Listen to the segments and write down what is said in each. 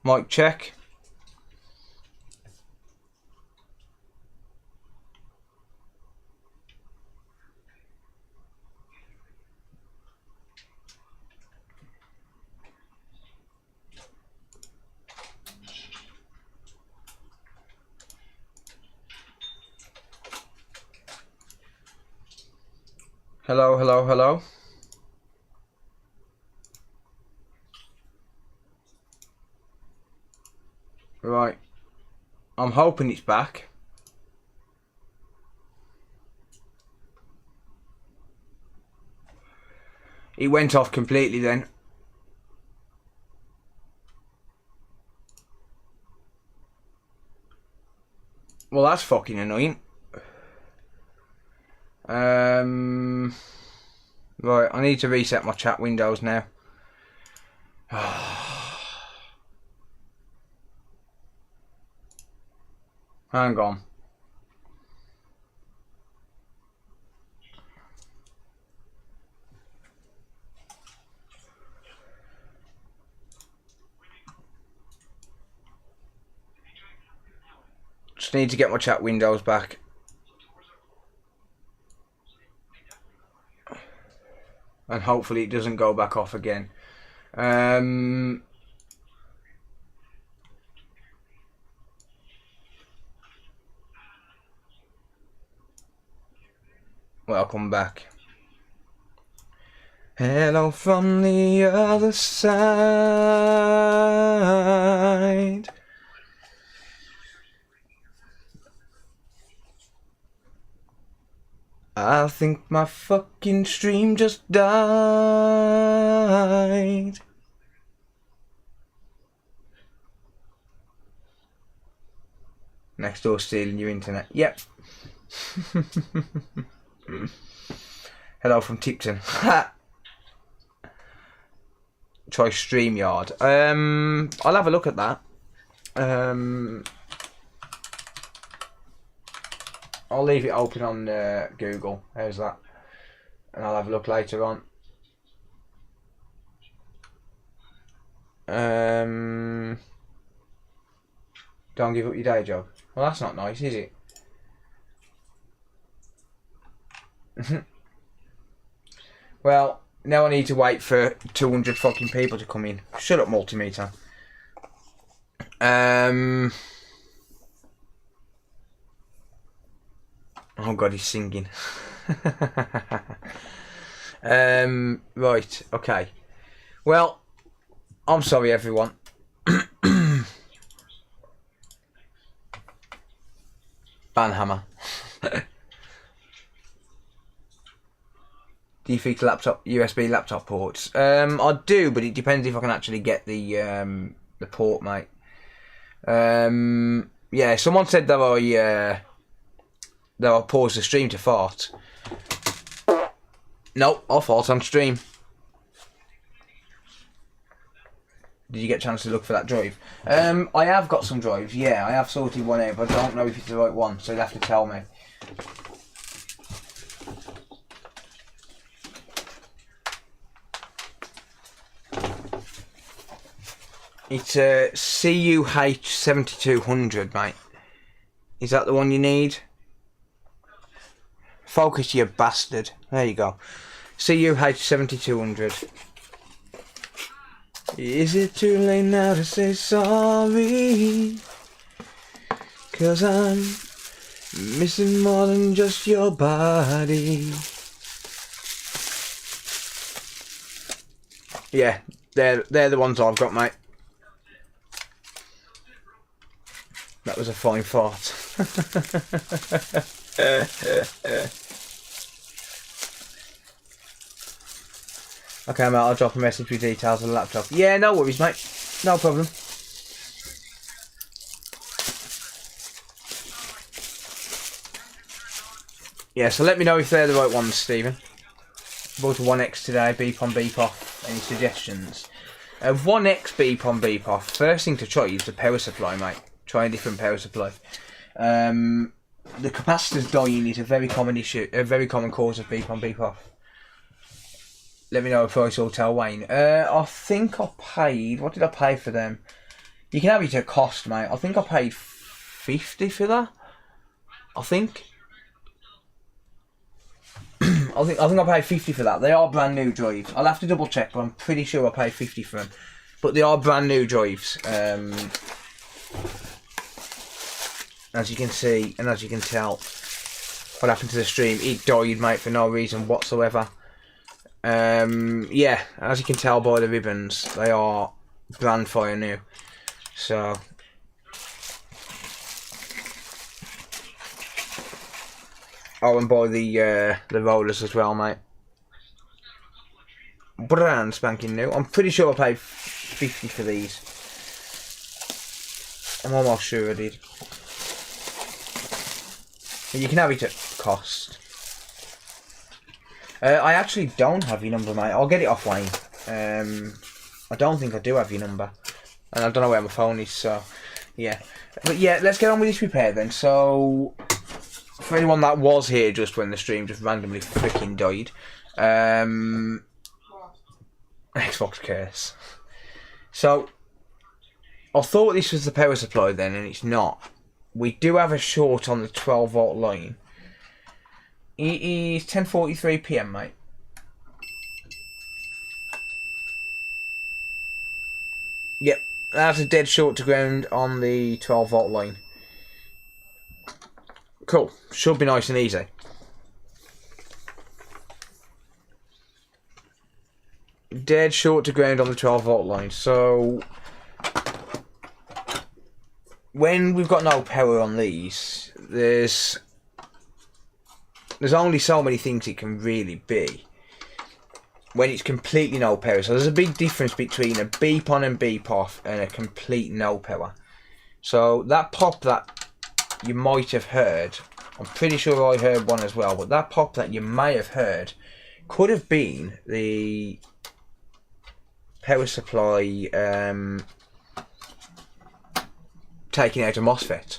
Mic check. Hello, hello, hello. Right. I'm hoping it's back. It went off completely then. Well, that's fucking annoying. Right, I need to reset my chat windows now. Hang on. Just need to get my chat windows back. And hopefully it doesn't go back off again. Welcome back. Hello from the other side. I think my fucking stream just died. Next door stealing your internet. Yep. Hello from Tipton. Try StreamYard. I'll have a look at that. I'll leave it open on Google. How's that? And I'll have a look later on. Don't give up your day job. Well, that's not nice, is it? Well, now I need to wait for 200 fucking people to come in. Shut up, multimeter. Oh god, he's singing. Right, okay. Well, I'm sorry everyone. Banhammer. Do you fix laptop USB laptop ports? I do, but it depends if I can actually get the port, mate. Yeah, someone said that I paused the stream to fart. Nope, I fart on stream. Did you get a chance to look for that drive? I have got some drives, yeah, I have sorted one out, but I don't know if it's the right one, so you'll have to tell me. It's a CUH7200, mate. Is that the one you need? Focus, you bastard. There you go. CUH7200. Is it too late now to say sorry? 'Cause I'm missing more than just your body. Yeah, they're the ones I've got, mate. That was a fine fart. Okay, mate, I'll drop a message with details of the laptop. Yeah, no worries, mate. No problem. Yeah, so let me know if they're the right ones, Stephen. Bought a 1X today, beep on, beep off. Any suggestions? 1X beep on, beep off. First thing to try is the power supply, mate. Try a different power supply. The capacitors dying is a very common issue, a very common cause of beep on, beep off. Let me know if I shall tell Wayne. I think I paid. What did I pay for them? You can have it at cost, mate. I think I paid 50 for that. I think I paid 50 for that. They are brand new drives. I'll have to double check, but I'm pretty sure I paid 50 for them. But they are brand new drives. As you can see, and as you can tell, what happened to the stream, it died, mate, for no reason whatsoever. Yeah, as you can tell by the ribbons, they are brand fire new. So oh, and by the rollers as well, mate. Brand spanking new. I'm pretty sure I paid 50 for these. I'm almost sure I did. You can have it at cost. I actually don't have your number, mate. I'll get it off Wayne. I don't think I do have your number. And I don't know where my phone is, so yeah. But yeah, let's get on with this repair then. So, for anyone that was here just when the stream just randomly freaking died, Xbox curse. So, I thought this was the power supply then, and it's not. We do have a short on the 12 volt line. It is 10:43 PM, mate. Yep, that's a dead short to ground on the 12 volt line. Cool, should be nice and easy. Dead short to ground on the 12 volt line. So when we've got no power on these, there's only so many things it can really be when it's completely no power. So there's a big difference between a beep on and beep off and a complete no power. So that pop that you might have heard, I'm pretty sure I heard one as well, but that pop that you may have heard could have been the power supply taking out a MOSFET.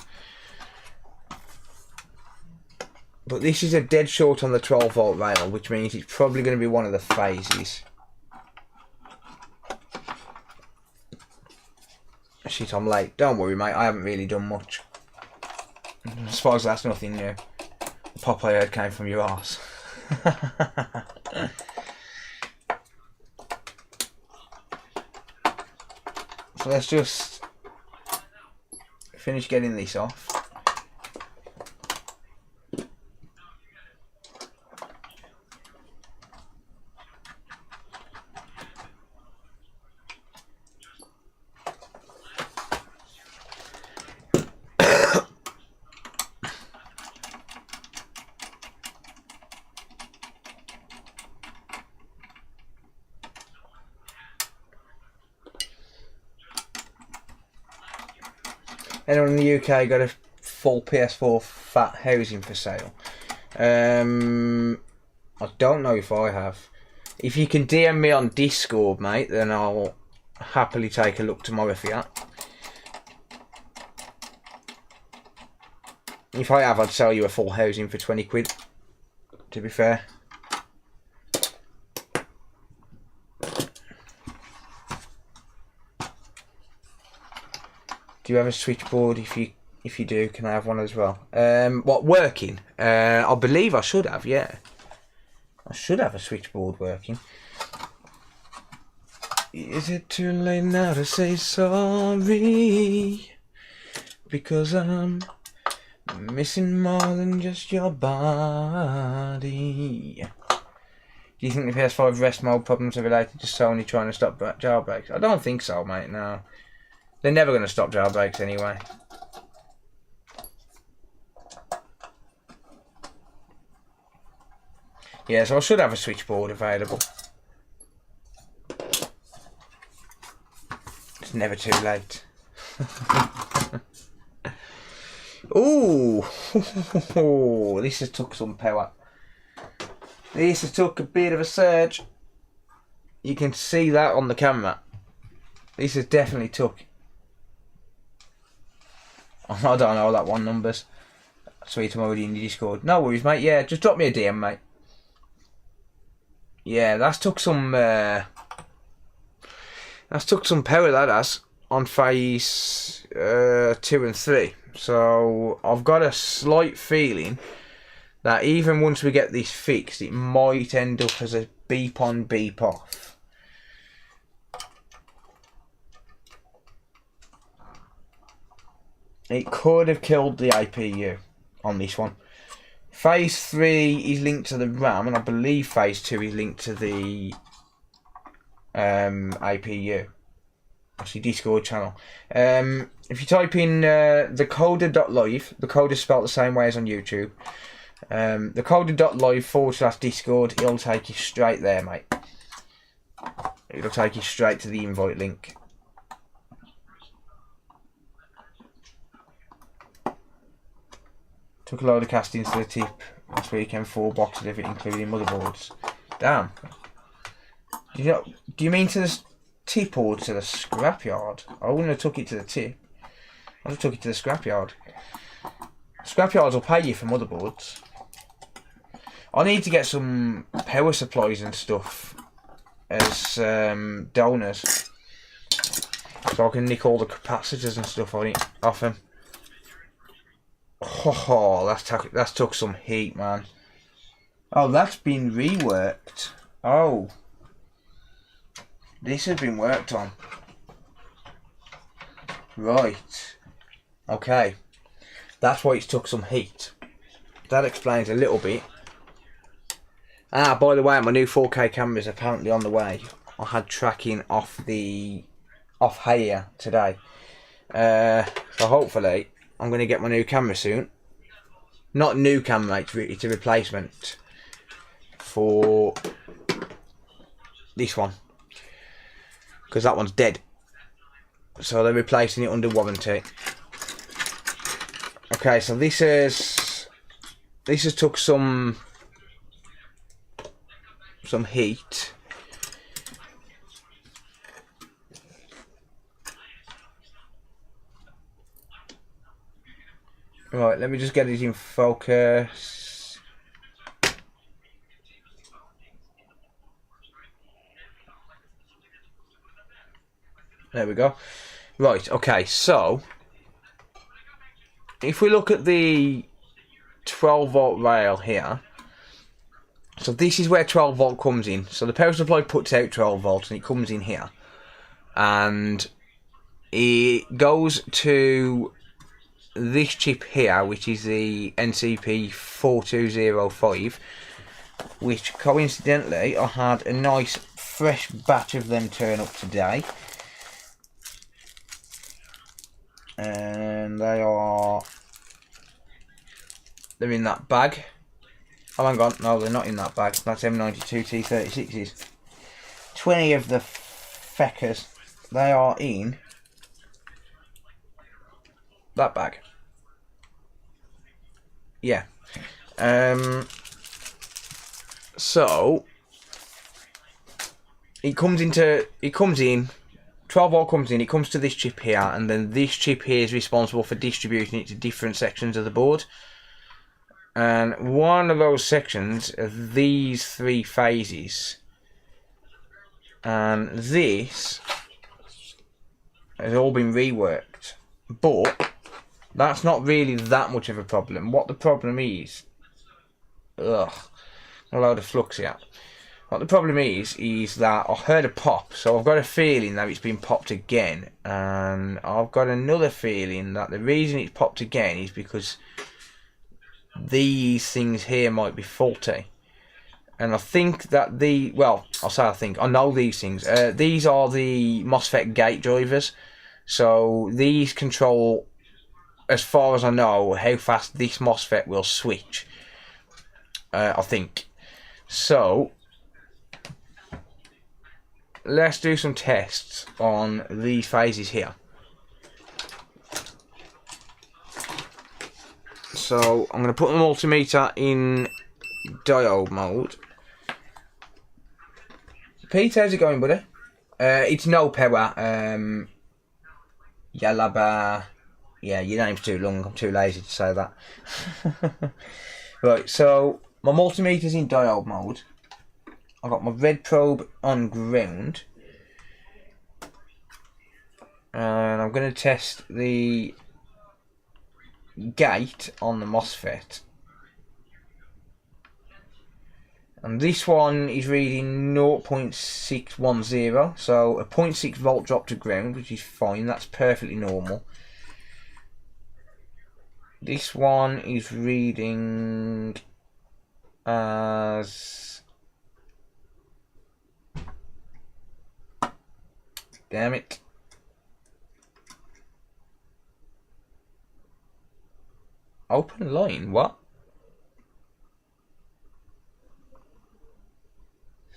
But this is a dead short on the 12 volt rail, which means it's probably going to be one of the phases. Shit, I'm late. Don't worry, mate, I haven't really done much. As far as that's nothing new. The pop I heard came from your arse. So let's just finish getting this off. Anyone in the UK got a full PS4 fat housing for sale? I don't know if I have. If you can DM me on Discord, mate, then I'll happily take a look tomorrow for that. If I have, I'd sell you a full housing for 20 quid, to be fair. Do you have a switchboard? If you do, can I have one as well? What, working? I believe I should have, yeah. I should have a switchboard working. Is it too late now to say sorry? Because I'm missing more than just your body. Do you think the PS5 rest mode problems are related to Sony trying to stop jailbreaks? I don't think so, mate, no. They're never going to stop jailbreaks anyway. Yeah, so I should have a switchboard available. It's never too late. Ooh, this has took some power. This has took a bit of a surge. You can see that on the camera. This has definitely took. I don't know that one numbers. Sweet, I'm already in your Discord. No worries, mate. Yeah, just drop me a DM, mate. Yeah, that's took some power, that has. on phase 2 and 3. So I've got a slight feeling that even once we get this fixed, it might end up as a beep on, beep off. It could have killed the APU on this one. Phase 3 is linked to the RAM, and I believe phase 2 is linked to the APU. Actually, Discord channel. If you type in thecoder.live, the code is spelled the same way as on YouTube. Thecoder.live/Discord, it'll take you straight there, mate. It'll take you straight to the invite link. Took a load of castings to the tip last weekend, 4 boxes of it, including motherboards. Damn. Do you mean to the tip or to the scrapyard? I wouldn't have took it to the tip. I just took it to the scrapyard. Scrapyards will pay you for motherboards. I need to get some power supplies and stuff as donors, so I can nick all the capacitors and stuff on it off them. Oh, that's took some heat, man. Oh, that's been reworked. Oh, this has been worked on. Right. Okay. That's why it's took some heat. That explains a little bit. Ah, by the way, my new 4K camera is apparently on the way. I had tracking off here today. So hopefully I'm going to get my new camera soon. Not new camera, it's a replacement for this one, because that one's dead. So they're replacing it under warranty. Okay, so this has took some heat. Right, let me just get it in focus. There we go. Right, okay, so if we look at the 12 volt rail here, so this is where 12 volt comes in. So the power supply puts out 12 volts and it comes in here, and it goes to this chip here, which is the NCP4205, which coincidentally I had a nice fresh batch of them turn up today, and they're in that bag. Oh, hang on, no, they're not in that bag. That's M92 T36s. 20 of the feckers, they are in that bag. Yeah. So it comes in, 12 volt comes in, it comes to this chip here, and then this chip here is responsible for distributing it to different sections of the board. And one of those sections are these 3 phases. And this has all been reworked. But that's not really that much of a problem. What the problem is, a load of flux here. What the problem is that I heard a pop, so I've got a feeling that it's been popped again, and I've got another feeling that the reason it's popped again is because these things here might be faulty. And I think that I know these things. These are the MOSFET gate drivers. So these control, as far as I know, how fast this MOSFET will switch. I think. So let's do some tests on these phases here. So I'm going to put the multimeter in diode mode. Pete, how's it going, buddy? It's no power. Yalaba. Yeah, your name's too long. I'm too lazy to say that. Right, so my multimeter's in diode mode. I've got my red probe on ground. and I'm going to test the gate on the MOSFET. And this one is reading 0.610, so a 0.6 volt drop to ground, which is fine, that's perfectly normal. This one is reading as... damn it. Open line, what?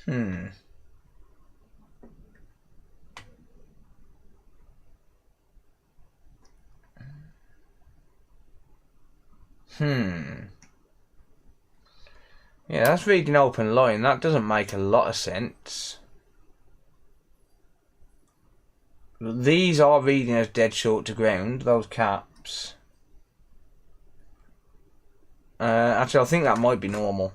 Hmm. Yeah, that's reading open line. That doesn't make a lot of sense. These are reading as dead short to ground, those caps. Actually, I think that might be normal.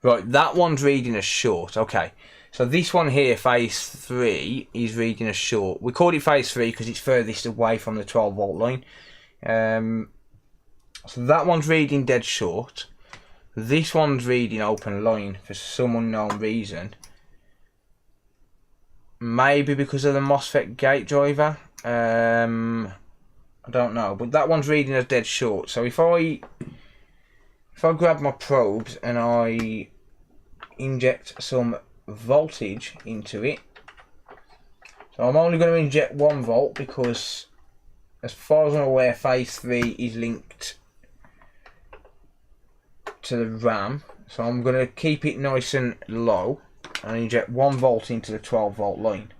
Right, that one's reading as short. Okay, so this one here, phase 3, is reading as short. We called it phase 3 because it's furthest away from the 12 volt line. So that one's reading dead short. This one's reading open line for some unknown reason. Maybe because of the MOSFET gate driver. I don't know, but that one's reading as dead short. So if I grab my probes and I inject some voltage into it, so I'm only going to inject 1 volt because, as far as I'm aware, phase 3 is linked to the RAM. So I'm going to keep it nice and low and inject 1 volt into the 12 volt line.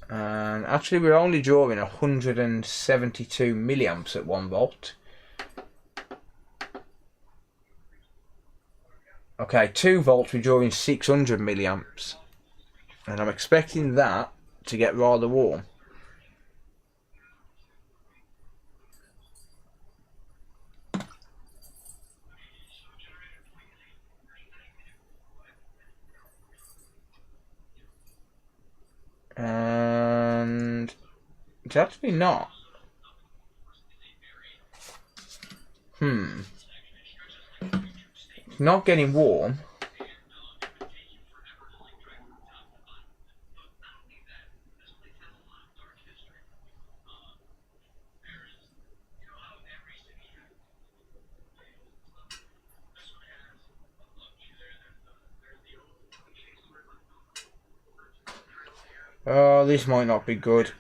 And actually we're only drawing 172 milliamps at 1 volt. Okay, 2 volts we're drawing 600 milliamps. And I'm expecting that to get rather warm. And it's actually not. It's not getting warm. Oh, this might not be good.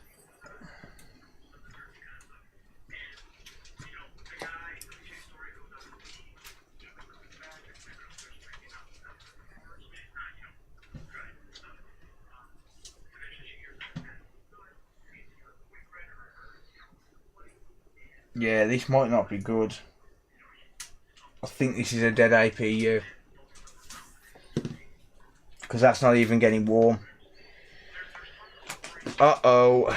Yeah, this might not be good. I think this is a dead APU. Because that's not even getting warm. Uh-oh.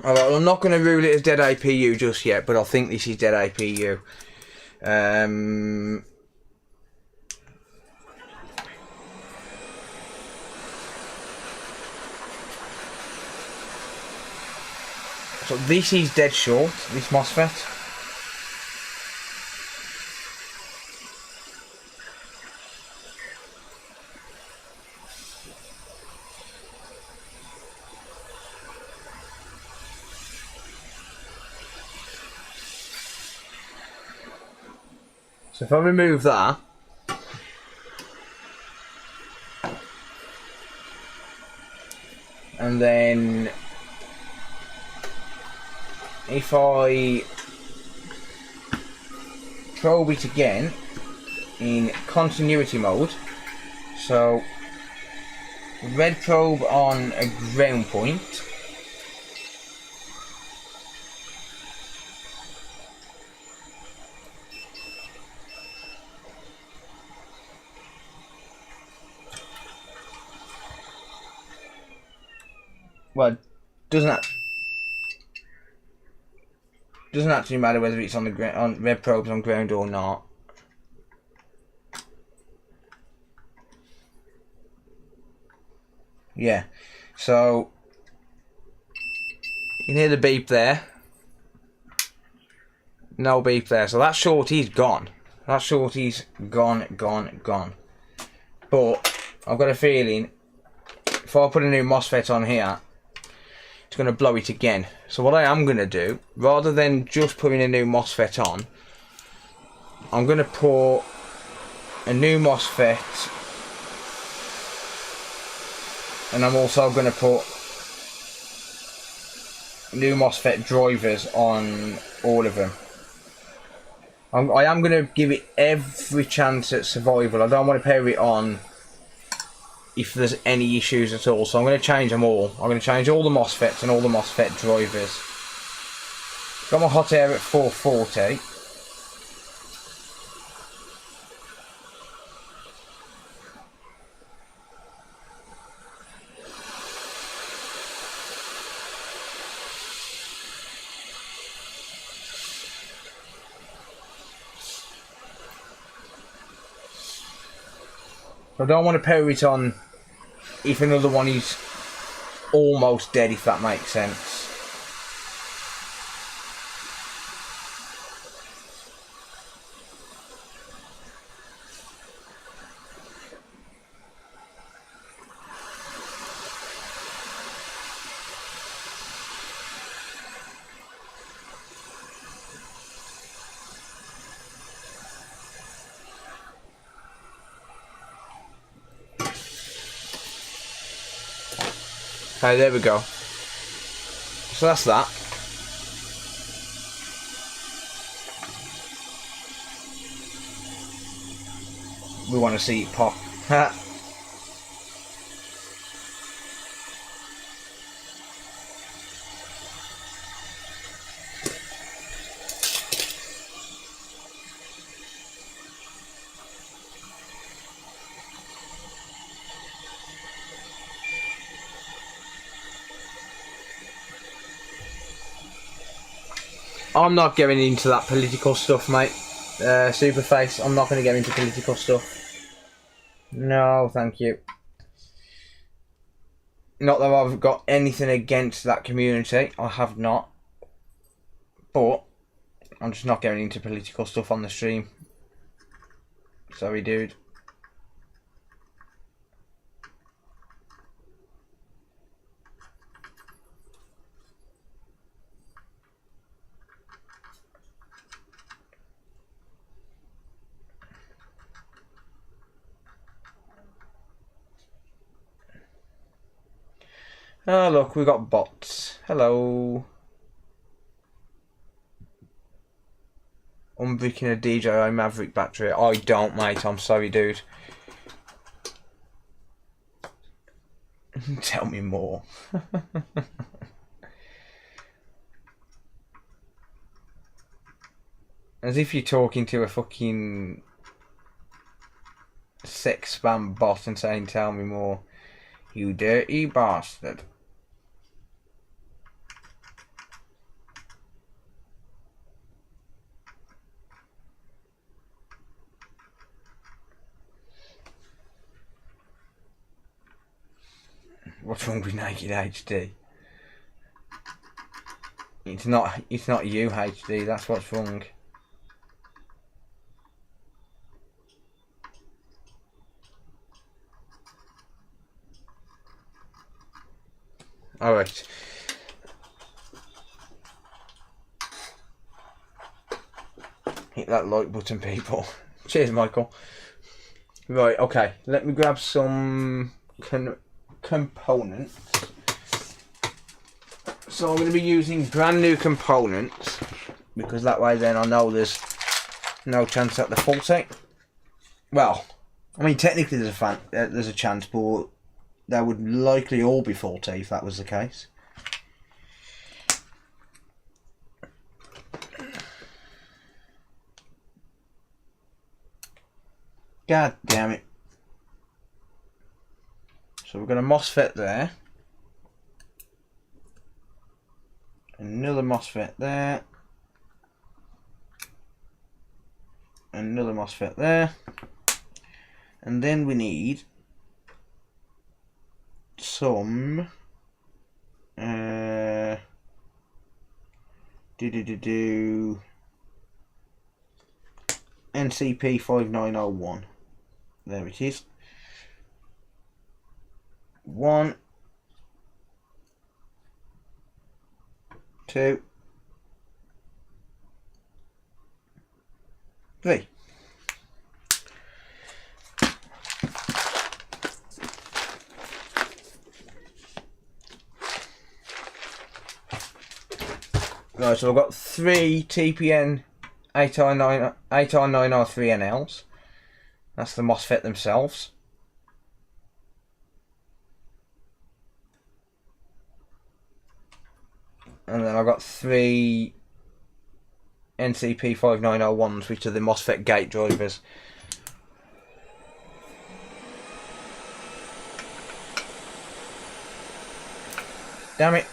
Alright, I'm not going to rule it as dead APU just yet, but I think this is dead APU. So this is dead short, this MOSFET. So if I remove that, and then if I probe it again in continuity mode, so red probe on a ground point, well, doesn't actually matter whether it's on the ground, on red probes on ground or not. Yeah. So you can hear the beep there. No beep there. So that shorty's gone. That shorty's gone. But I've got a feeling if I put a new MOSFET on here, it's going to blow it again. So what I am going to do, rather than just putting a new MOSFET on, I'm going to put a new MOSFET, and I'm also going to put new MOSFET drivers on all of them. I am going to give it every chance at survival. I don't want to pair it on if there's any issues at all. So I'm going to change them all. I'm going to change all the MOSFETs and all the MOSFET drivers. Got my hot air at 440. I don't want to pair it on if another one is almost dead, if that makes sense. Okay, there we go. So that's that. We want to see it pop. I'm not getting into that political stuff, mate. Superface, I'm not going to get into political stuff. No, thank you. Not that I've got anything against that community. I have not. But I'm just not getting into political stuff on the stream. Sorry, dude. Oh, look, we got bots. Hello. Unbricking a DJI Maverick battery. I don't, mate. I'm sorry, dude. Tell me more. As if you're talking to a fucking sex spam bot and saying, tell me more. You dirty bastard. What's wrong with Naked HD? It's not you, HD, that's what's wrong. Alright. Hit that like button, people. Cheers, Michael. Right, okay. Let me grab some components. So I'm going to be using brand new components, because that way then I know there's no chance that they're faulty. Well, I mean technically there's a chance, but they would likely all be faulty if that was the case. God damn it. So we've got a MOSFET there. Another MOSFET there. Another MOSFET there. And then we need some NCP 5901. There it is. 1, 2, 3. Right, so I've got 3 TPN 8R9R3NLs. That's the MOSFET themselves. And then I've got 3 NCP 5901s, which are the MOSFET gate drivers. Damn it.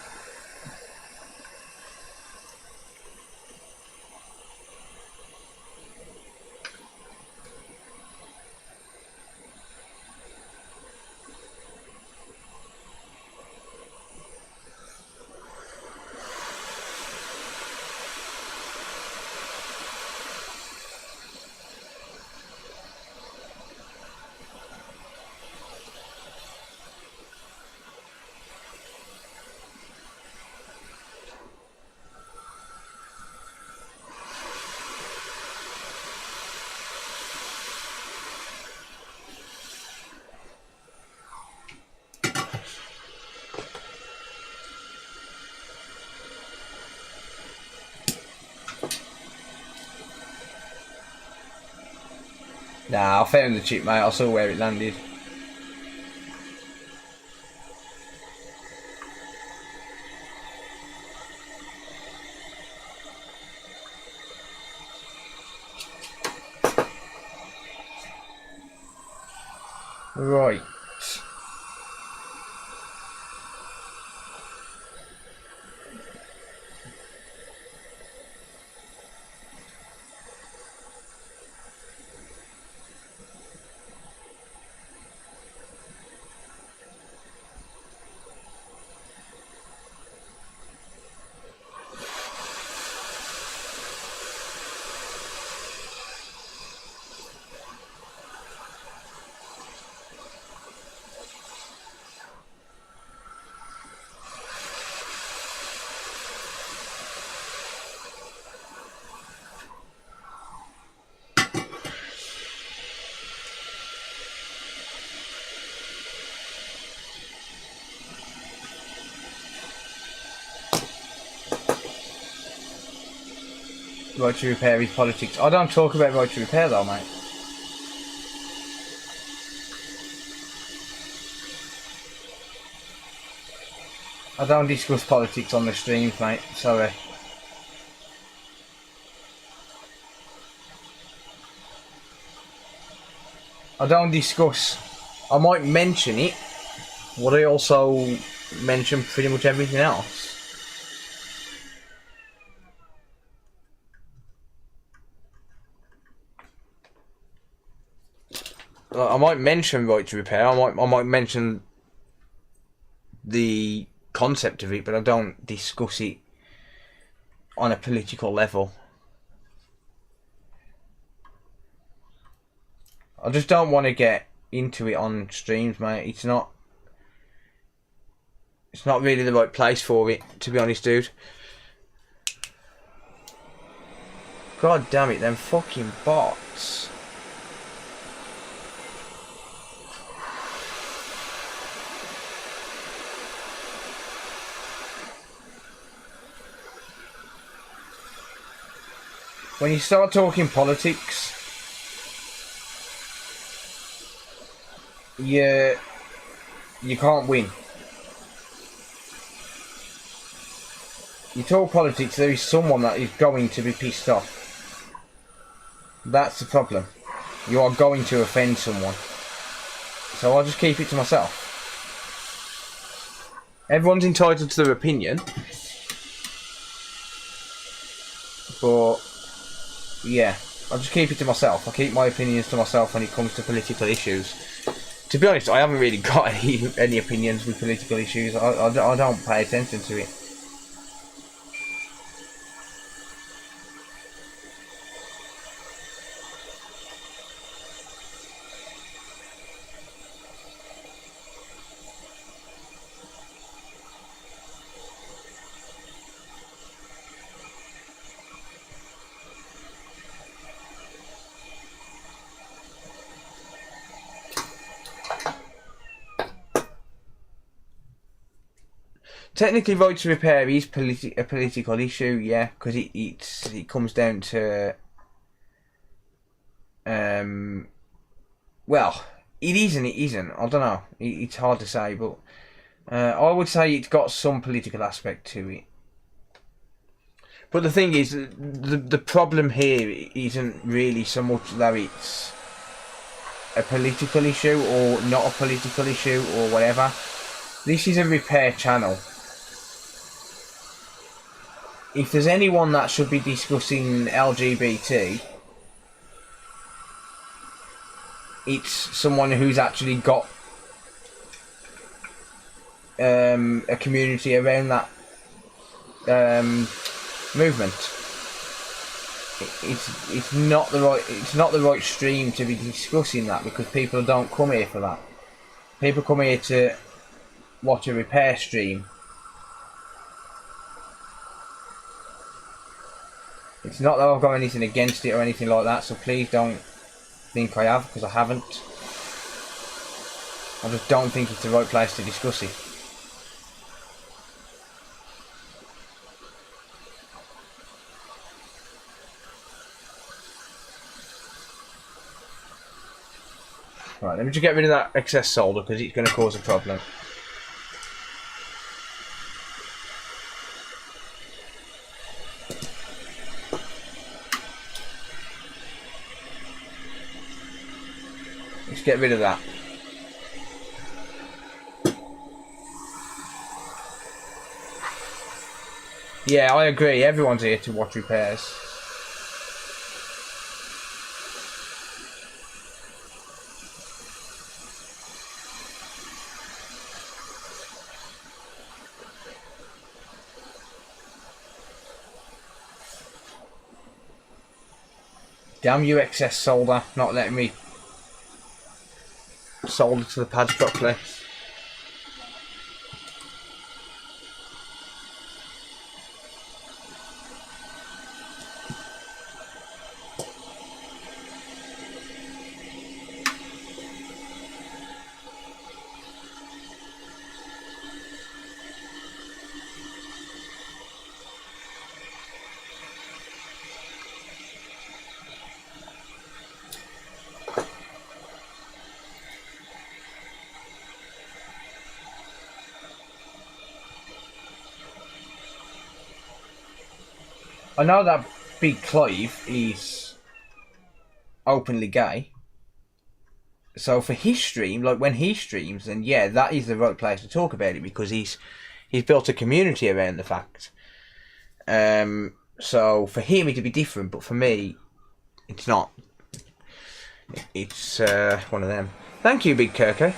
Nah, I found the chip, mate. I saw where it landed. Right. Right to repair is politics. I don't talk about right to repair though, mate. I don't discuss politics on the streams, mate. Sorry. I don't discuss. I might mention it, but I also mention pretty much everything else. I might mention right to repair. I might mention the concept of it, but I don't discuss it on a political level. I just don't want to get into it on streams, mate. It's not really the right place for it, to be honest, dude. God damn it, them fucking bots. When you start talking politics, you can't win. You talk politics, there is someone that is going to be pissed off. That's the problem. You are going to offend someone. So I'll just keep it to myself. Everyone's entitled to their opinion. But yeah, I'll just keep it to myself. I keep my opinions to myself when it comes to political issues. To be honest, I haven't really got any opinions with political issues. I don't pay attention to it. Technically, right to repair is a political issue, yeah, because it comes down to well, it is and it isn't. I don't know. It's hard to say, but I would say it's got some political aspect to it. But the thing is, the problem here isn't really so much that it's a political issue or not a political issue or whatever. This is a repair channel. If there's anyone that should be discussing LGBT, it's someone who's actually got a community around that movement. It's not the right stream to be discussing that, because people don't come here for that. People come here to watch a repair stream. It's not that I've got anything against it or anything like that, so please don't think I have, because I haven't. I just don't think it's the right place to discuss it. Right, let me just get rid of that excess solder, because it's going to cause a problem. Let's get rid of that. Yeah, I agree. Everyone's here to watch repairs. Damn you, excess solder, not letting me solder to the pads properly. I know that Big Clive is openly gay, so for his stream, like when he streams, then yeah, that is the right place to talk about it, because he's built a community around the fact. So for him it'd be different, but for me, it's not. It's one of them. Thank you, Big Kirko.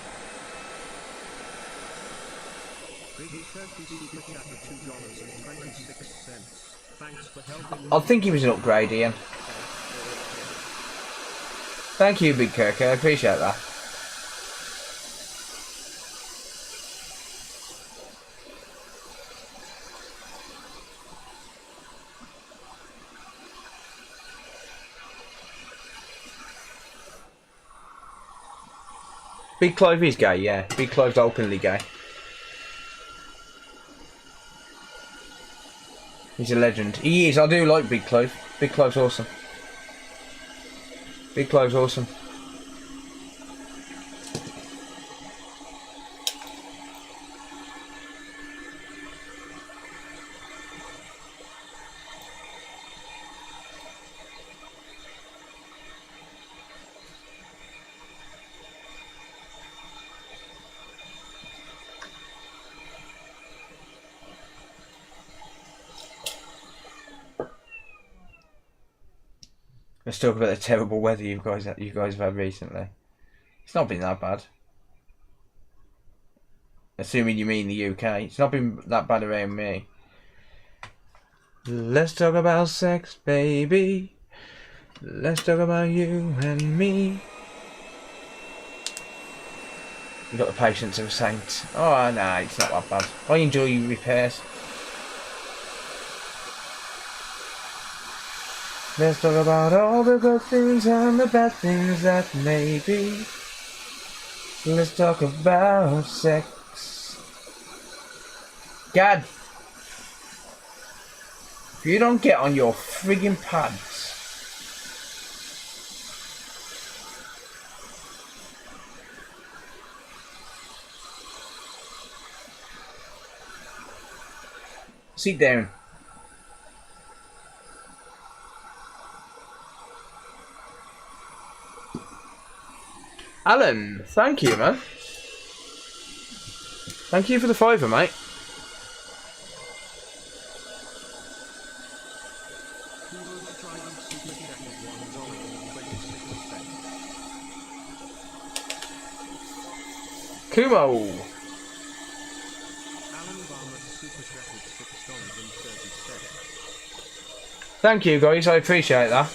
I think he was an upgrade, Ian. Thank you, Big Kirk. I appreciate that. Big Clive is gay, yeah. Big Clive's openly gay. He's a legend. He is. I do like Big Clive. Big Clive's awesome. Big Clive's awesome. Let's talk about the terrible weather you guys have had recently. It's not been that bad. Assuming you mean the UK. It's not been that bad around me. Let's talk about sex, baby. Let's talk about you and me. You got the patience of a saint. Oh, nah, it's not that bad. I enjoy repairs. Let's talk about all the good things and the bad things that may be. Let's talk about sex. Gad, if you don't get on your friggin' pads. Sit down. Alan, thank you, man. Thank you for the fiver, mate. Kumo. Thank you, guys. I appreciate that.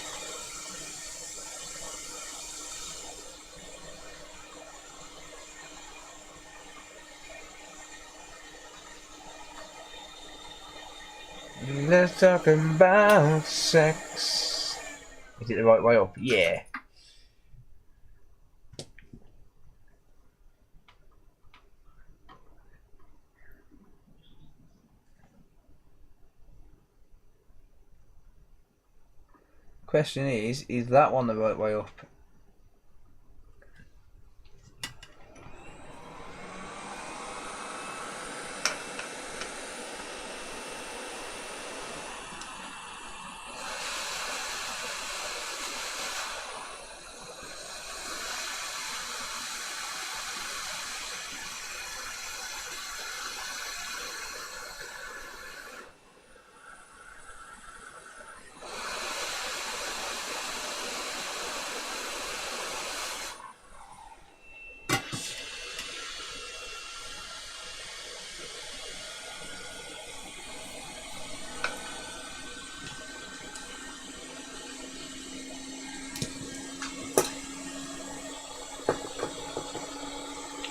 Let's talk about sex. Is it the right way up? Yeah. Question is that one the right way up?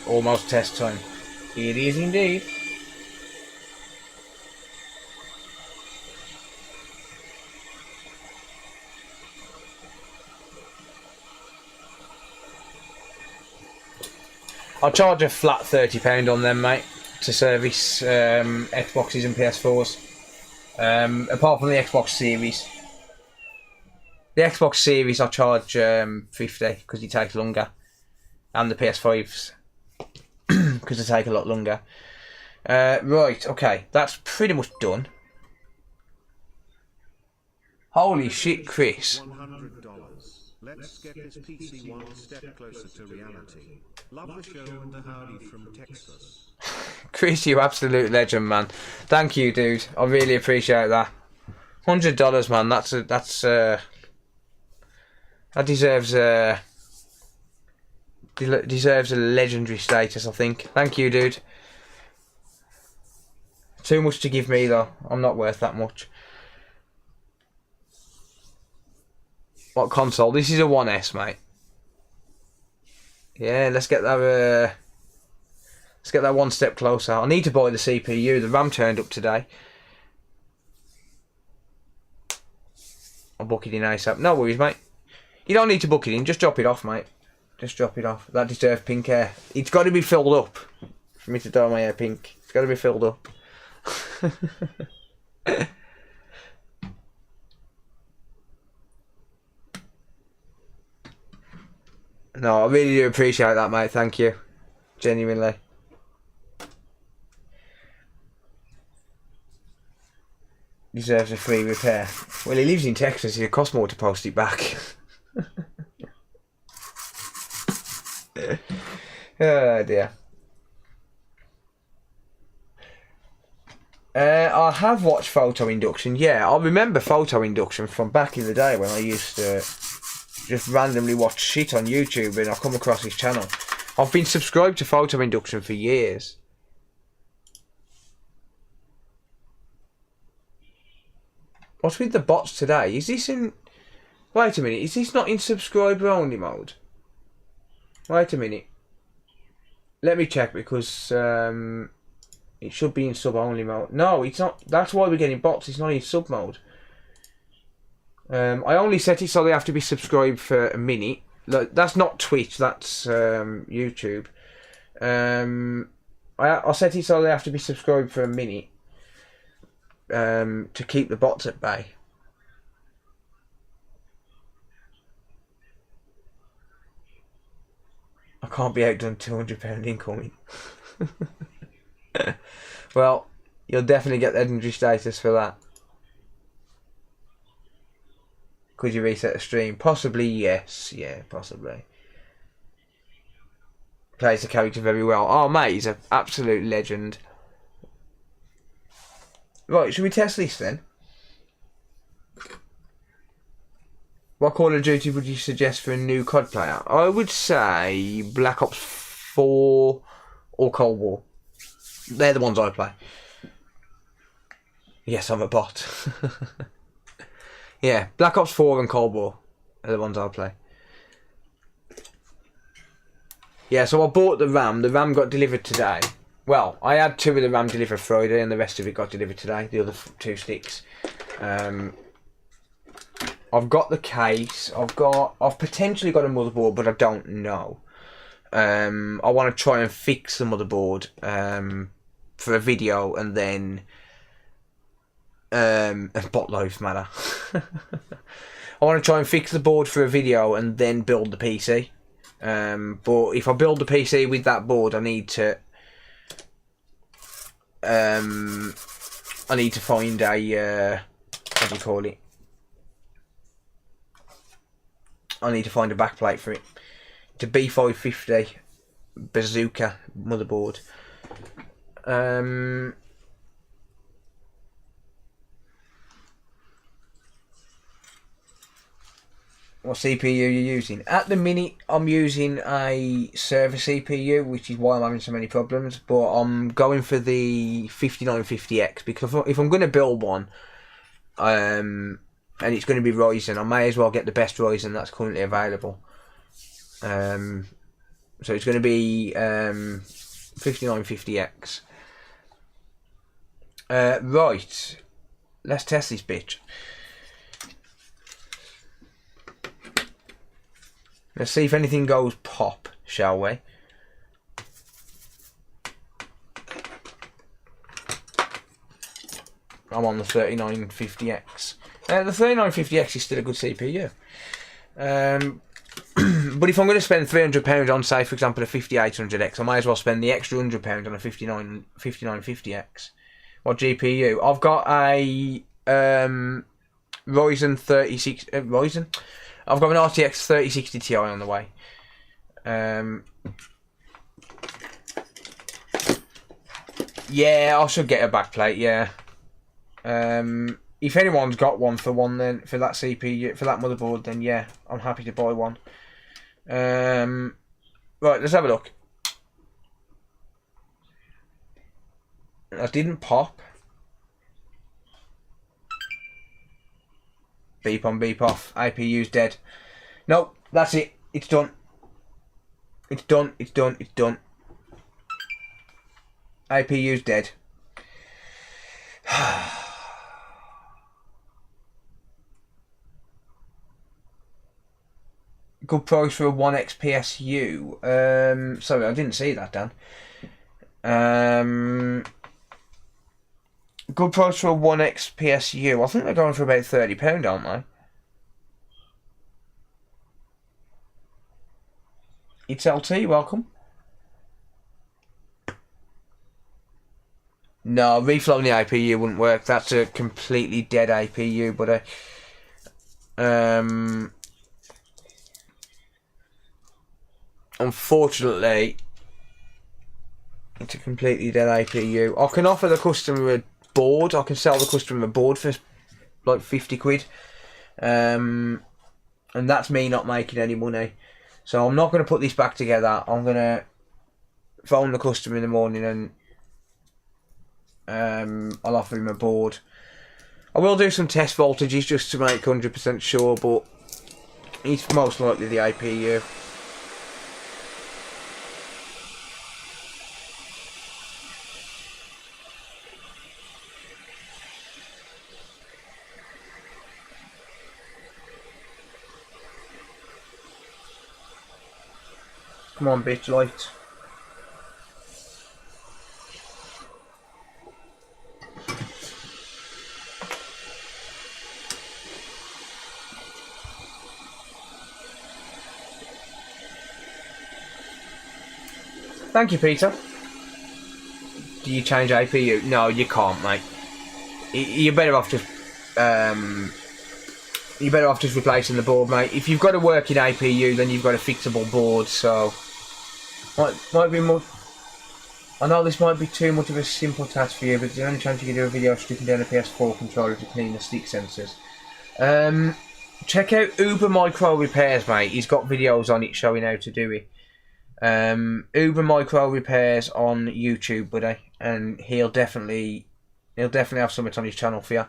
Almost test time. It is indeed. I'll charge a flat £30 on them, mate, to service Xboxes and PS4s. Apart from the Xbox Series. The Xbox Series I'll charge 50 because it takes longer. And the PS5s. Because they take a lot longer. Right, okay, that's pretty much done. Holy shit, Chris. $100. Let's get this PC one step closer to reality. Love the show and the howdy from Texas. Chris, you absolute legend, man. Thank you, dude. I really appreciate that. $100, man. That deserves a legendary status, I think. Thank you, dude. Too much to give me, though. I'm not worth that much. What console? This is a 1S, mate. Yeah, let's get that. Let's get that one step closer. I need to buy the CPU. The RAM turned up today. I'll book it in ASAP. No worries, mate. You don't need to book it in. Just drop it off, mate. Just drop it off. That deserves pink hair. It's got to be filled up for me to dye my hair pink. It's got to be filled up. No, I really do appreciate that, mate. Thank you. Genuinely. Deserves a free repair. Well, he lives in Texas. It'll cost more to post it back. Oh dear. I have watched Photo Induction. Yeah, I remember Photo Induction from back in the day when I used to just randomly watch shit on YouTube and I come across his channel. I've been subscribed to Photo Induction for years. What's with the bots today? Is this in... Wait a minute, is this not in subscriber only mode? Wait a minute. Let me check, because it should be in sub only mode. No, it's not. That's why we're getting bots. It's not in sub mode. I only set it so they have to be subscribed for a minute. Look, that's not Twitch, that's YouTube. I set it so they have to be subscribed for a minute to keep the bots at bay. I can't be outdone. £200 incoming. Well, you'll definitely get legendary status for that. Could you reset a stream? Possibly, yes. Yeah, possibly. Plays the character very well. Oh, mate, he's an absolute legend. Right, should we test this then? What Call of Duty would you suggest for a new COD player? I would say Black Ops 4 or Cold War. They're the ones I play. Yes, I'm a bot. Yeah, Black Ops 4 and Cold War are the ones I play. Yeah, so I bought the RAM. The RAM got delivered today. Well, I had 2 of the RAM delivered Friday, and the rest of it got delivered today. The other 2 sticks. I've got the case. I've potentially got a motherboard, but I don't know. I want to try and fix the motherboard for a video, and then bot lives matter. I want to try and fix the board for a video and then build the PC. But if I build the PC with that board, I need to find a what do you call it? I need to find a backplate for it. It's a B550 bazooka motherboard. What CPU are you using? At the minute, I'm using a server CPU, which is why I'm having so many problems. But I'm going for the 5950X because if I'm going to build one, and it's going to be Ryzen, I may as well get the best Ryzen that's currently available. So it's going to be 5950X. Right, let's test this bitch. Let's see if anything goes pop, shall we? I'm on the 3950X. The 3950X is still a good CPU. But if I'm going to spend £300 on, say, for example, a 5800X, I might as well spend the extra £100 on a 5950X. What GPU? I've got a Ryzen 36... Ryzen? I've got an RTX 3060 Ti on the way. Yeah, I should get a backplate, yeah. If anyone's got one for that CPU, for that motherboard, then yeah, I'm happy to buy one. Right, let's have a look. That didn't pop. Beep on, beep off. APU's dead. Nope, that's it. It's done. It's done, it's done, it's done. APU's dead. Good price for a 1X PSU. Sorry, I didn't see that, Dan. Good price for a 1X PSU. I think they're going for about £30, aren't they? It's LT, welcome. No, reflowing the APU wouldn't work. That's a completely dead APU, but unfortunately, it's a completely dead APU. I can offer the customer a board. I can sell the customer a board for like 50 quid. And that's me not making any money. So I'm not going to put this back together. I'm going to phone the customer in the morning and I'll offer him a board. I will do some test voltages just to make 100% sure, but it's most likely the APU. Come on, bitch, light. Thank you, Peter. Do you change APU? No, you can't, mate. You're better off just replacing the board, mate. If you've got a working APU, then you've got a fixable board. So might be more. I know this might be too much of a simple task for you, but the only chance you can do a video stripping down a PS4 controller to clean the stick sensors. Check out Uber Micro Repairs, mate. He's got videos on it showing how to do it. Uber Micro Repairs on YouTube, buddy, and he'll definitely have something on his channel for you.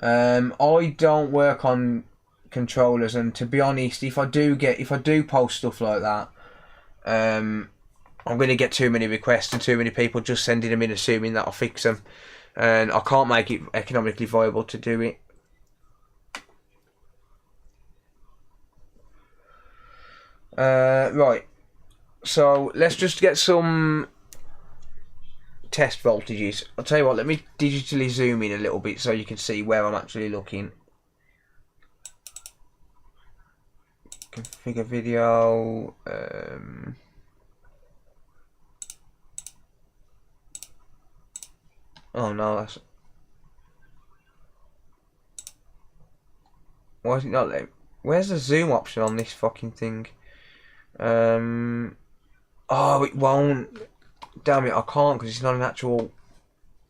I don't work on controllers, and to be honest, if I do post stuff like that, I'm going to get too many requests and too many people just sending them in assuming that I'll fix them, and I can't make it economically viable to do it. Right. So let's just get some test voltages. I'll tell you what, let me digitally zoom in a little bit so you can see where I'm actually looking. Configure video. Oh no, that's... Why is it not there? Where's the zoom option on this fucking thing? Oh, it won't. Damn it, I can't because it's not an actual...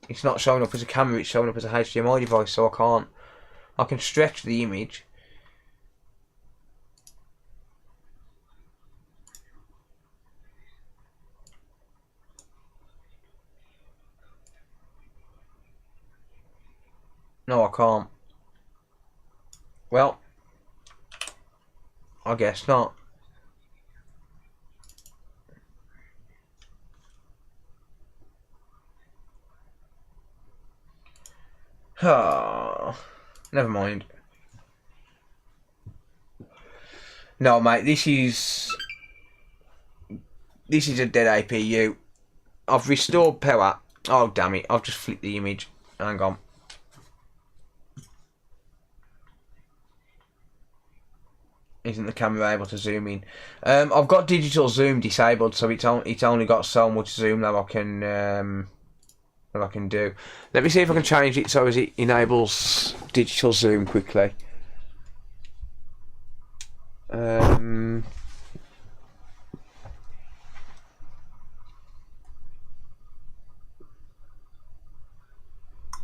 It's not showing up as a camera, it's showing up as a HDMI device, so I can't. I can stretch the image. No, I can't. Well, I guess not. Oh, never mind. No, mate, this is a dead APU. I've restored power. Oh, damn it. I've just flipped the image. Hang on. Isn't the camera able to zoom in? I've got digital zoom disabled, so it's only got so much zoom that I can do. Let me see if I can change it so as it enables digital zoom quickly. Hang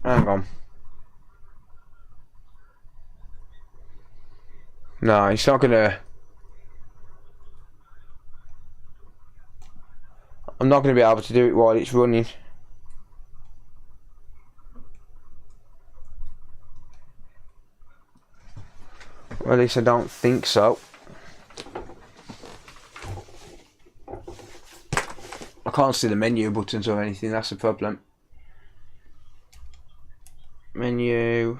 on. No, it's not gonna... I'm not gonna be able to do it while it's running. Well, at least I don't think so. I can't see the menu buttons or anything, that's the problem. Menu.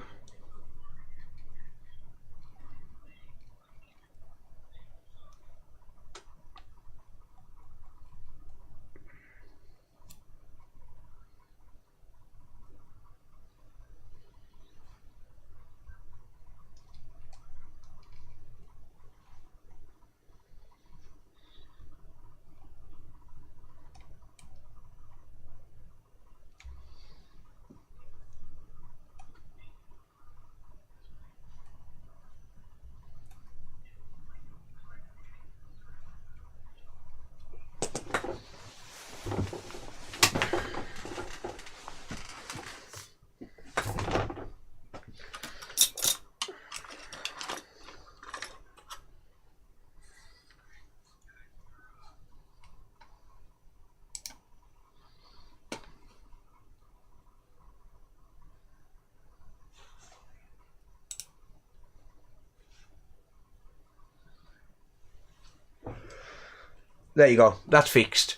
There you go. That's fixed.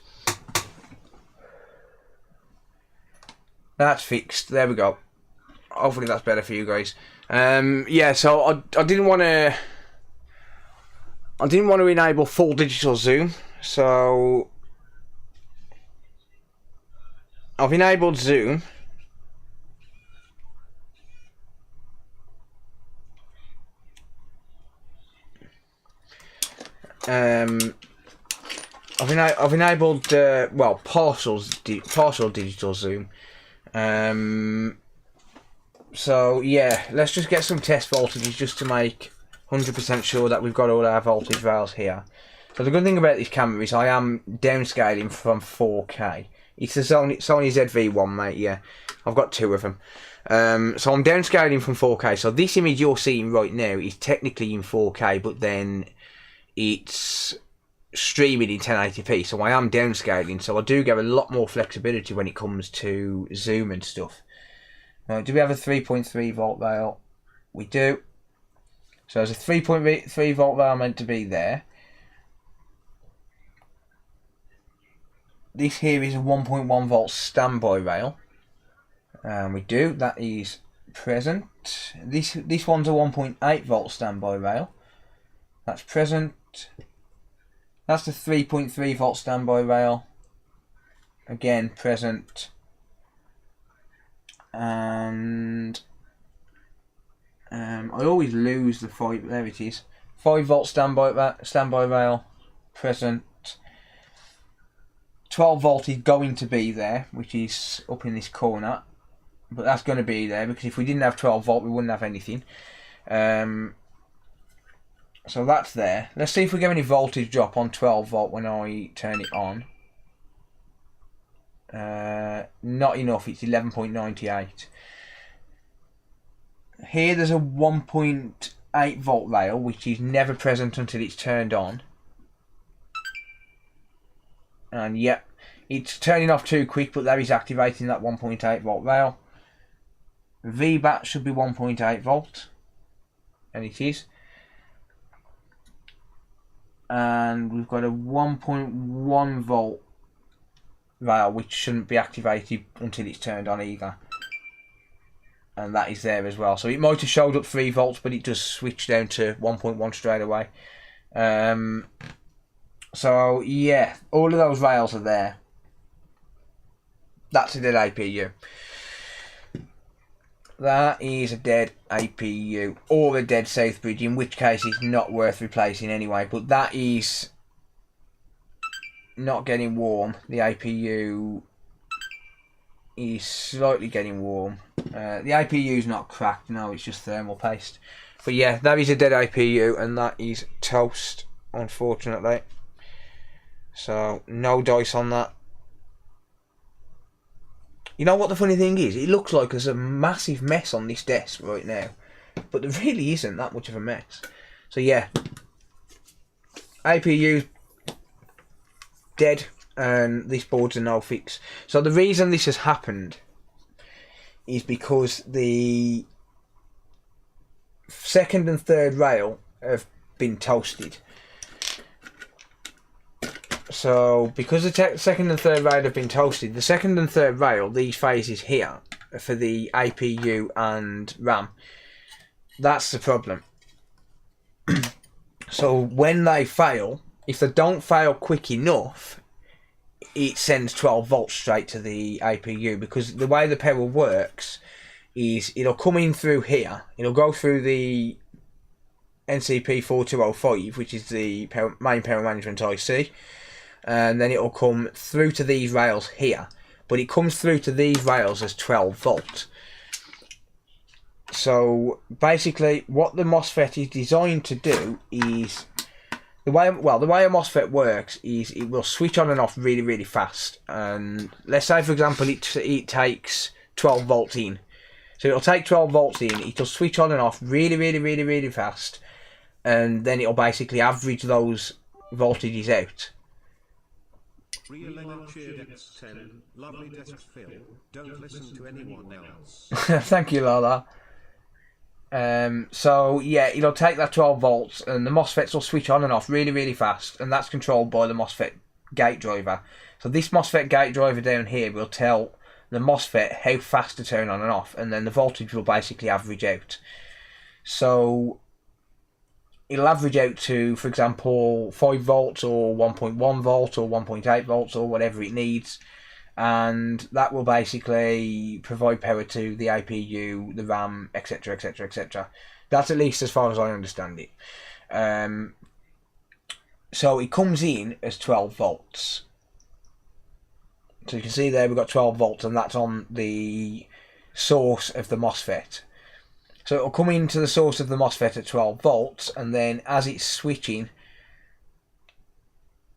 That's fixed. There we go. Hopefully that's better for you guys. Yeah, so I didn't want to. I didn't want to enable full digital zoom, so I've enabled zoom. I've enabled well, partial digital zoom. So yeah, let's just get some test voltages just to make 100% sure that we've got all our voltage rails here. So the good thing about this camera is I am downscaling from 4K. It's a Sony ZV-1, mate. Yeah, I've got 2 of them. So I'm downscaling from 4K. So this image you're seeing right now is technically in 4K, but then it's streaming in 1080p. So I am downscaling. So I do get a lot more flexibility when it comes to zoom and stuff. Now, do we have a 3.3 volt rail? We do. So there's a 3.3 volt rail meant to be there. This here is a 1.1 volt standby rail. We do. That is present. This one's a 1.8 volt standby rail. That's present. That's the 3.3 volt standby rail. Again, present. And I always lose the 5. There it is. 5 volt standby rail. Present. 12 volt is going to be there, which is up in this corner, but that's going to be there because if we didn't have 12 volt we wouldn't have anything. So that's there. Let's see if we get any voltage drop on 12 volt when I turn it on. Not enough, it's 11.98. Here there's a 1.8 volt rail which is never present until it's turned on. And yep, it's turning off too quick, but that is activating that 1.8 volt rail. VBAT should be 1.8 volt, and it is. And we've got a 1.1 volt rail which shouldn't be activated until it's turned on either. And that is there as well. So it might have showed up 3 volts, but it does switch down to 1.1 straight away. So yeah, all of those rails are there. That's a dead APU. That is a dead APU, or a dead south bridge, in which case it's not worth replacing anyway. But that is not getting warm. The APU is slightly getting warm. The APU is not cracked, no, it's just thermal paste. But yeah, that is a dead APU, and that is toast, unfortunately. So no dice on that. You know what the funny thing is? It looks like there's a massive mess on this desk right now, but there really isn't that much of a mess. So yeah, APU's dead, and this board's a no fix. So the reason this has happened is because the second and third rail have been toasted. So, because the second and third rail have been toasted, the second and third rail, these phases here, for the APU and RAM, that's the problem. So, when they fail, if they don't fail quick enough, it sends 12 volts straight to the APU, because the way the power works is it'll come in through here, it'll go through the NCP4205, which is the main power management IC, and then it'll come through to these rails here, but it comes through to these rails as 12 volt. So basically what the MOSFET is designed to do is, the way a MOSFET works is it will switch on and off really, really fast. And let's say for example it takes 12 volts in, so it'll take 12 volts in, it'll switch on and off really, really, really, really fast, and then it'll basically average those voltages out. Real cheered X10, lovely desk Phil, don't listen to anyone else. Thank you, Lola. So yeah, it'll take that 12 volts and the MOSFETs will switch on and off really, really fast, and that's controlled by the MOSFET gate driver. So this MOSFET gate driver down here will tell the MOSFET how fast to turn on and off, and then the voltage will basically average out. So it'll average out to, for example, 5 volts or 1.1 volts or 1.8 volts or whatever it needs, and that will basically provide power to the APU, the RAM, etc, etc, etc. That's at least as far as I understand it. So it comes in as 12 volts. So you can see there we've got 12 volts, and that's on the source of the MOSFET. So it'll come into the source of the MOSFET at 12 volts, and then as it's switching,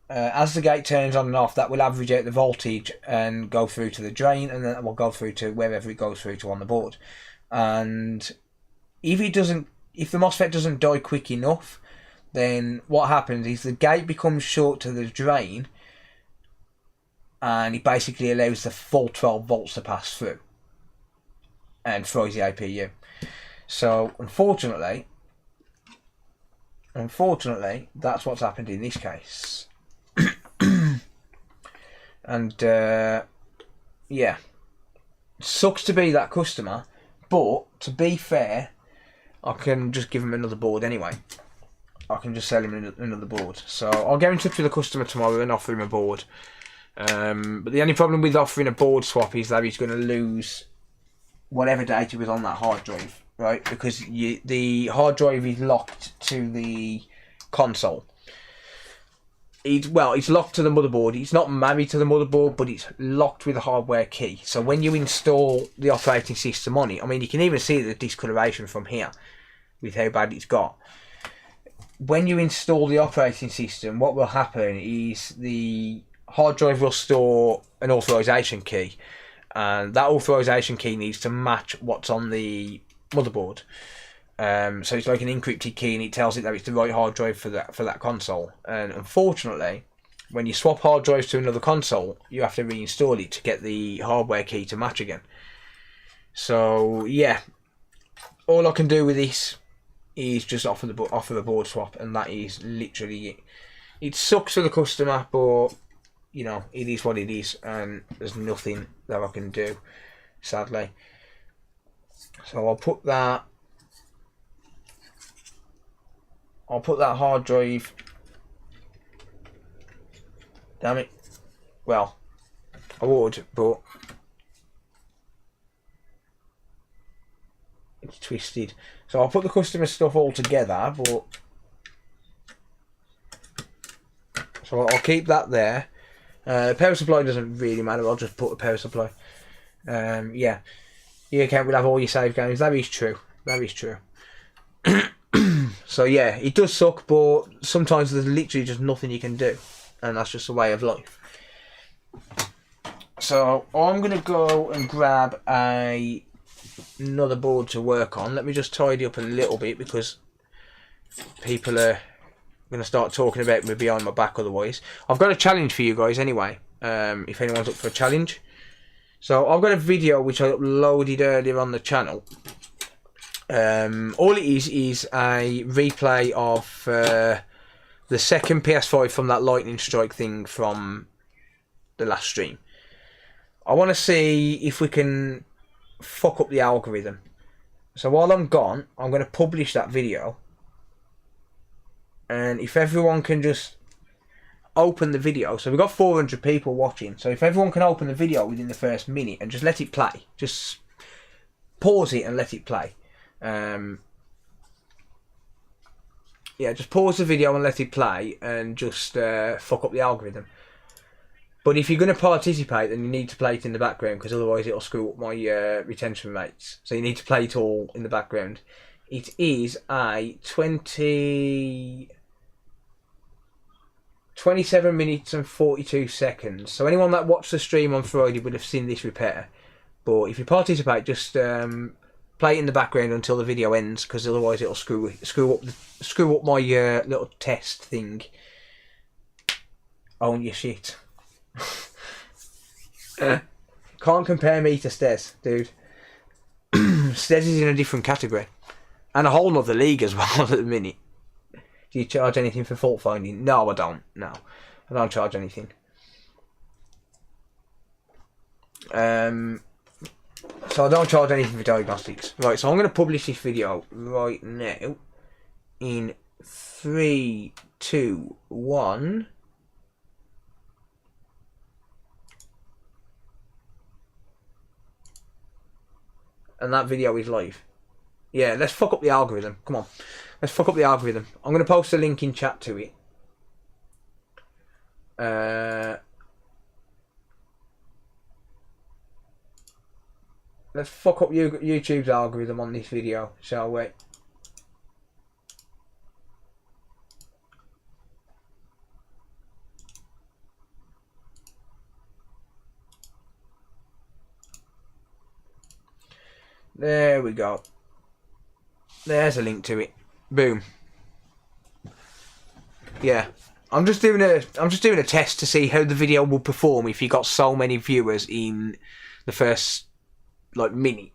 as the gate turns on and off, that will average out the voltage and go through to the drain, and then it will go through to wherever it goes through to on the board. And if the MOSFET doesn't die quick enough, then what happens is the gate becomes short to the drain, and it basically allows the full 12 volts to pass through and fries the APU. So unfortunately, that's what's happened in this case. And yeah, sucks to be that customer, but to be fair, I can just give him another board anyway. I can just sell him another board. So I'll get in touch with the customer tomorrow and offer him a board. But the only problem with offering a board swap is that he's going to lose whatever data was on that hard drive, right? Because the hard drive is locked to the console. It's locked to the motherboard. It's not married to the motherboard, but it's locked with a hardware key. So when you install the operating system on it, I mean, you can even see the discoloration from here with how bad it's got. When you install the operating system, what will happen is the hard drive will store an authorization key, and that authorization key needs to match what's on the motherboard. So it's like an encrypted key, and it tells it that it's the right hard drive for that console. And unfortunately, when you swap hard drives to another console, you have to reinstall it to get the hardware key to match again. So yeah, all I can do with this is just offer a board swap, and that is literally it. It sucks for the customer, but you know, it is what it is, and there's nothing that I can do, sadly. So I'll put that hard drive, damn it, well, I would, but it's twisted. So I'll put the customer stuff all together, but so I'll keep that there. Power supply doesn't really matter, I'll just put a power supply. Yeah, your account will have all your save games. That is true. So yeah, it does suck, but sometimes there's literally just nothing you can do, and that's just the way of life. So I'm gonna go and grab another board to work on. Let me just tidy up a little bit, because people are going to start talking about me behind my back otherwise. I've got a challenge for you guys anyway, if anyone's up for a challenge. So I've got a video which I uploaded earlier on the channel. All it is a replay of the second PS5 from that lightning strike thing from the last stream. I want to see if we can fuck up the algorithm. So while I'm gone, I'm going to publish that video, and if everyone can just open the video, so we've got 400 people watching, so if everyone can open the video within the first minute and just let it play, just pause it and let it play. Yeah, just pause the video and let it play, and just fuck up the algorithm. But if you're going to participate, then you need to play it in the background, because otherwise it'll screw up my retention rates. So you need to play it all in the background. It is a 27 minutes and 42 seconds. So anyone that watched the stream on Friday would have seen this repair. But if you participate, just play it in the background until the video ends, because otherwise it'll screw up my little test thing. Own your shit. Can't compare me to Stez, dude. Stez is in a different category, and a whole nother league as well at the minute. Do you charge anything for fault finding? No, I don't. No, I don't charge anything. So I don't charge anything for diagnostics. Right, so I'm going to publish this video right now in 3, 2, 1. And that video is live. Yeah, let's fuck up the algorithm. Come on. Let's fuck up the algorithm. I'm going to post a link in chat to it. Let's fuck up YouTube's algorithm on this video, shall we? There we go. There's a link to it. Boom. Yeah. I'm just doing a test to see how the video will perform if you got so many viewers in the first minute.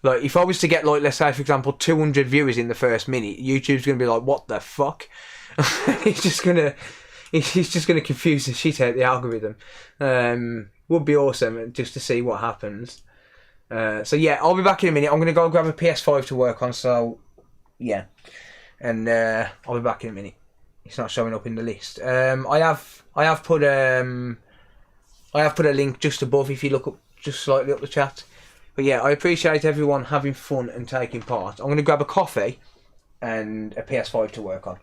Like if I was to get let's say for example 200 viewers in the first minute, YouTube's gonna be like, what the fuck? It's just gonna confuse the shit out of the algorithm. Would be awesome just to see what happens. So yeah, I'll be back in a minute. I'm gonna go grab a PS5 to work on. So yeah, and I'll be back in a minute. It's not showing up in the list. I have put a link just above if you look up just slightly up the chat. But yeah, I appreciate everyone having fun and taking part. I'm gonna grab a coffee and a PS5 to work on.